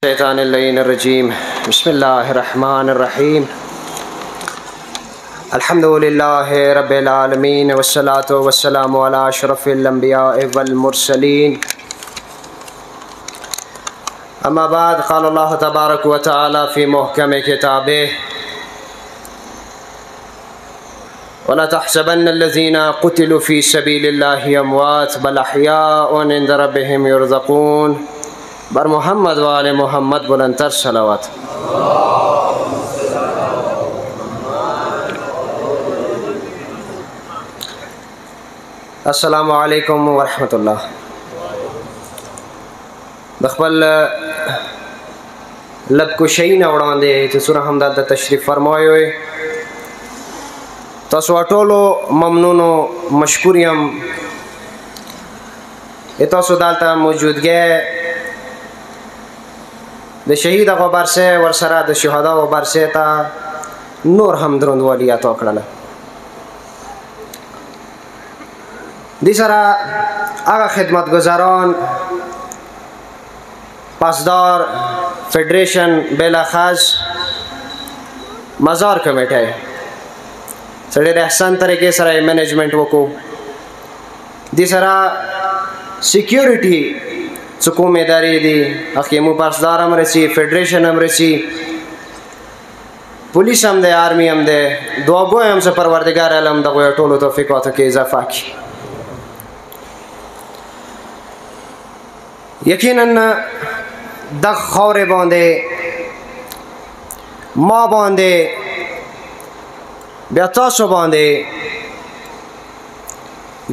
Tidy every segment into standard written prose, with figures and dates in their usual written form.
الشيطان اللعين الرجيم بسم الله الرحمن الرحيم الحمد لله رب العالمين والصلاة والسلام على أشرف الأنبياء والمرسلين أما بعد قال الله تبارك وتعالى في محكم كتابه ولا تحسبن الذين قتلوا في سبيل الله أموات بل أحياء عند ربهم يرزقون بر محمد و آل محمد بلندتر صلوات. السلام علیکم ورحمت الله. د خپل لب کوشي نه وړاندې چې سوره همدلته تشریف فرمایوي تاسو ټولو ممنونو مشکور یم تاسو دلته موجودګۍ د شهید هغه برسه ورسره د شهدا و برسه ته نور هم دروندوالی عطا کړله. دې سره هغه خدمتګزاران پاسدار فیډریشن بلاخص مزار کمیټه سره د احسان طریقې سره مینجمنٹ وکړو. دې سره سکیورټي څه کومې ادارې دي حکیمو پاسدار هم رسي فیډریشن هم رسي پولیس هم دی آرمی هم دی دعاګوی هم څه پروردګار علم دغو ټولو توفیقاتو کې اضافه کړي. یقینا دغه خاورې باندې ما باندې بیا تاسو باندې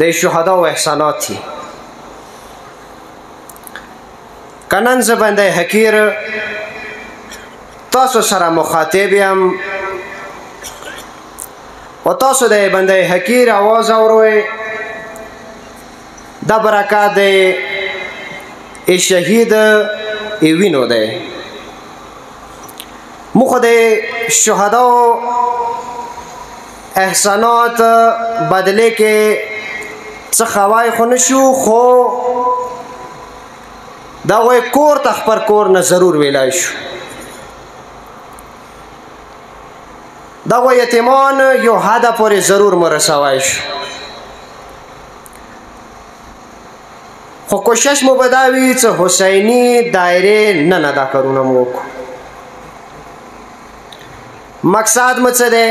د شهدا و احسانات دي. کنن زه بنده حقیر تاسو سره مخاطب یم و تاسو د بنده حقیر آواز اوروئ دا برکات د شهید وینو دی. موږ د شهدا و احسانات بدله کې څه خوای خو نشو خو دا وای کور ته خپل کور نه ضرور ویلای شو. دا وای یتیمان یو حد پورې ضرور مرسوای شو. خو کوشش مو بداوی چې حسینی دایره نه ادا کارونه مو وکړو. مقصد مو څه دی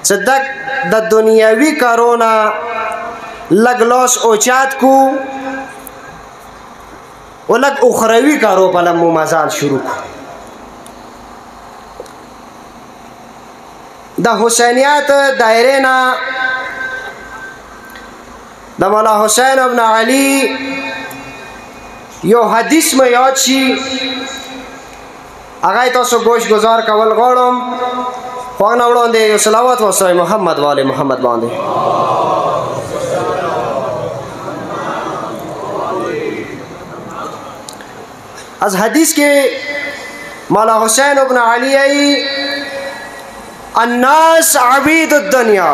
چې د دنیاوي کارونه لږ لاس اوچات کو و لږ اخروي کارو په لمو مزال شروع کو. د حسینیت دایره نه د مولا حسین ابن علی یو حدیث مې یاد شي هغه تاسو گوش گزار کول غواړم. خو هغه نه وړاندې یو صلوات ووایئ محمد و آل محمد باندې. از حدیث کے مولا حسین ابن علی الناس عبید الدنیا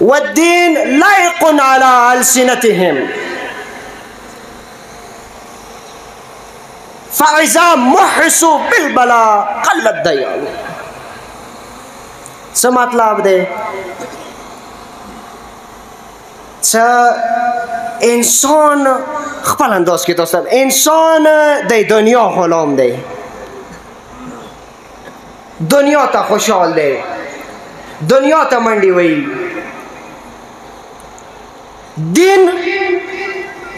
والدین لائق على السنتهم فاذا محسوا بالبلا قل الدیان. څه مطلب دی چې انسان خپل انداز کې تاسو انسان د دنیا غلام دی دنیا ته خوشحال دی دنیا ته منډي وي. دین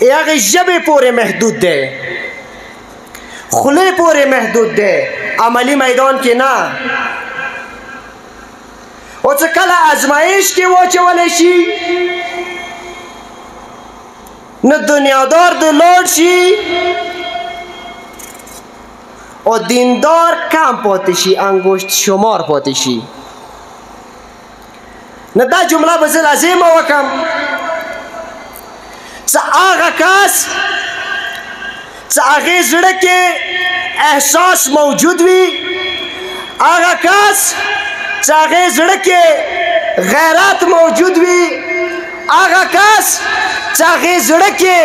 هغه ژبې پورې محدود دی خولې پورې محدود دی عملی میدان کې نه. او چې کله ازمایش کې واچولی شي نه دنیادار د لوړ شي او دیندار کم پاتې شي انگشت شمار پاتې شي. نه دا جمله به زه لازمه وکم چې هغه کس چې هغې زړه کې احساس موجود وي هغه کس چې هغې زړه کې غیرت موجود وي هغه کس چې هغې زړه کې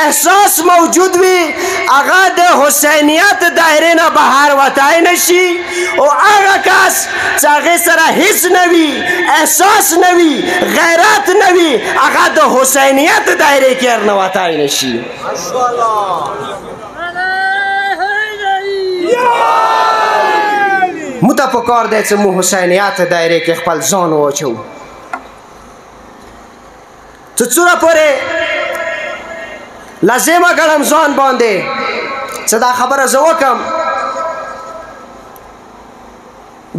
احساس موجود وي هغه د حسینیت دایرې نه بهر وتای نشي او هغه کس چې هغې سره هیڅ نه وي احساس نه وي غیرت نه وي هغه د حسینیت دایرې کې نه وتای نشي مو ته پکار دی چې مو حسینیت دایرې کې خپل ځان واچو چې څومره پورې لازمه ګڼم ځان باندې چې دا خبره زه وکړم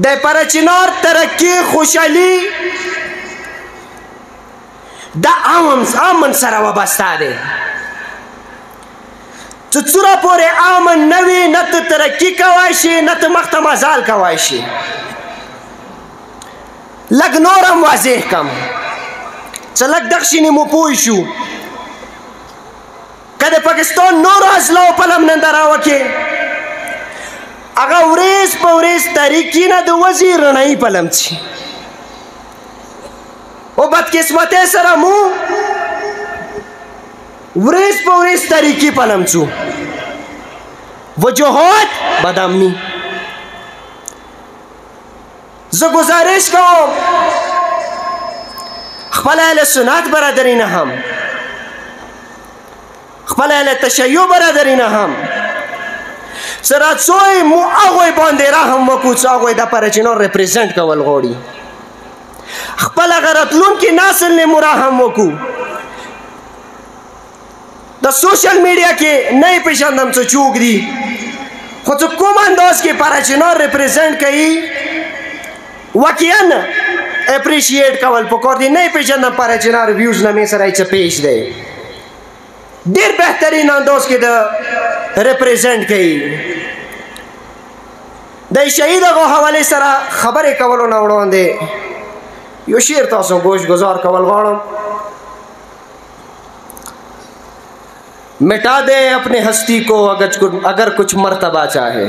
د پرچینار ترقي خوشحالي د امن سره وابسته دی چې څومره پورې امن نه وي نه ته ترقي کولی شي نه ته مخته مزال کولی شي لږ نور هم واضح کړم چې لږ دغه شینې مو پوه شو که د پاکستان نورو اضلاعو پلم ننداره وکړې هغه ورځ په ورځ تاریکي نه د وزیر رڼایي پلم څي او بدقسمتۍ سره مو ورځ په ورځ تاریکي پلم څو وجوهات بدامني زه گزارش کوم خپل اهل سنت برادری نه هم خپل اهل تشیع برادری نه هم سره څوی مو هغوی باندې رحم وکړو چې هغوی د پرچینار ریپرزنټ کول غواړي خپل هغه راتلونکي نسل نه مو رحم وکړو د سوشل میډیا کې نه یې پېژندم چې څوک دي خو چې کوم انداز کې پرچینار ریپرزنټ کوي واقعا اپریشیټ کول پکار دي نه یې پېژندم پرچینار ویوز نه مې سره چې پیش دی ډېر بهترین انداز کې د ریپرزنټ کوي د شهید هغو حوالې سره خبرې کولو نه وړاندې یو شعر تاسو گوش گزار کول غواړم मिटा दे अपने हस्ती को अगर कुछ मर्तबा चाहे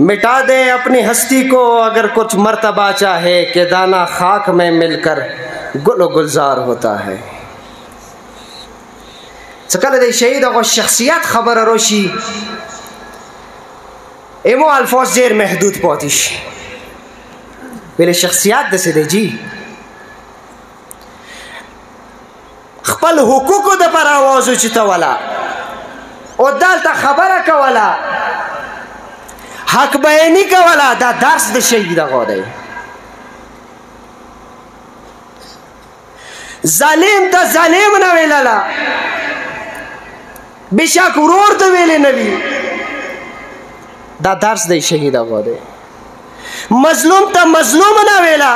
मिटा दे अपनी हस्ती को अगर कुछ मर्तबा चाहे कि दाना खाक में मिलकर गुल गुलजार होता है सकल दे शहीद और शख्सियत खबर रोशी एमो अल्फाज जेर महदूद पहुंचिश पहले शख्सियत दसे दे जी خپل حقوقو د پر आवाज اوچتوله او دلته خبره کوله حق بیاني کوله دا درس د شهید هغه دی ظالم ته ظالم نه ویلله بېشک ورور ته ویلې نه وي دا درس د شهید هغه دی مظلوم ته مظلوم نه ویله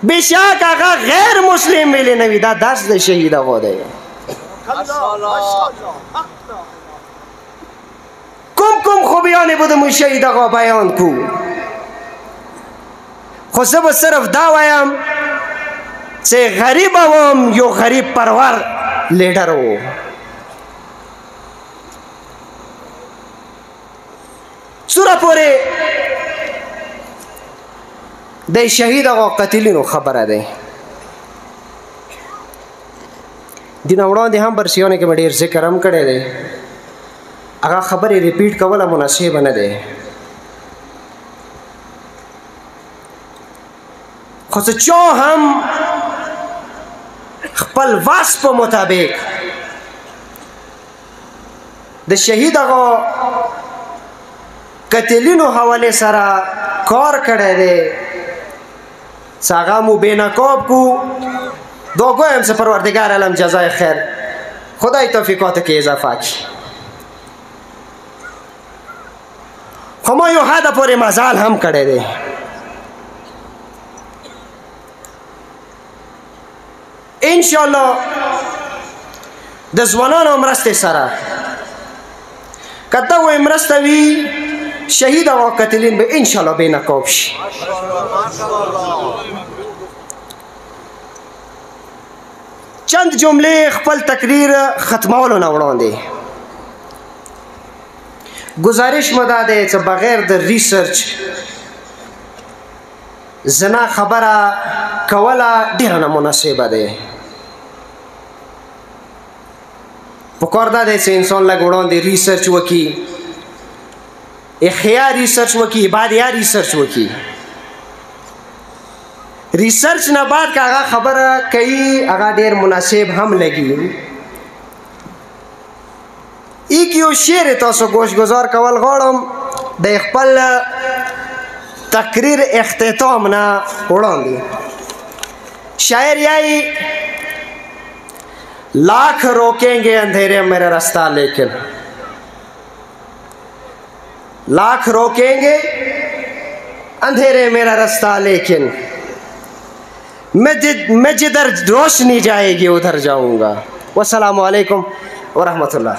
बेशक आगा गैर मुस्लिम मिले नवी दा दर्स दे शहीद हो दे कुम कुम खूबियां ने बुद मुशहीद को बयान को खुशब सिर्फ दावायम से गरीब अवम यो गरीब परवर लीडर हो सुरपुरे د شهید هغه قتلینو خبره ده دینه وړاندې هم برسیونه کې ډېر ذکر هم کړی دی هغه خبرې ریپیټ کوله مناسب نه دی خو چې چا هم خپل واس په مطابق د شهید هغه قتلینو حواله سره کار کړی دی ساغامو بینقاب کو دو گویم سے پروردگار علم جزای خیر خدای توفیقات کے اضافہ کی خما یو حد پوری مزال هم کڑے دے انشاءاللہ د ځوانانو مرسته سره کته و مرسته وی شهید او قاتلین به ان شاء الله به نقاب شي چند جمله خپل تقریر ختمولو نه وړاندې گزارش مده ده چې بغیر د ریسرچ زنا خبره کوله ډیره نامناسبه دی. پکار دا دی چې انسان لږ وړاندې ریسرچ وکړي، احیا ریسرچ وکړي، بعد یا ریسرچ وکړي. ریسرچ نه بعد که هغه خبره کوي هغه ډیر مناسب هم لګي. ایک یو شعر تاسو گوشگزار کول غواړم د خپل تقریر اختتام نه وړاندې. شاعر یای لاکھ روکیں اندھیرے میرا رستہ لیکن، لاکھ روکیں گے اندھیرے میرا رستہ لیکن، میں جدھر روشنی جائے گی ادھر جاؤں گا. والسلام علیکم ورحمۃ اللہ.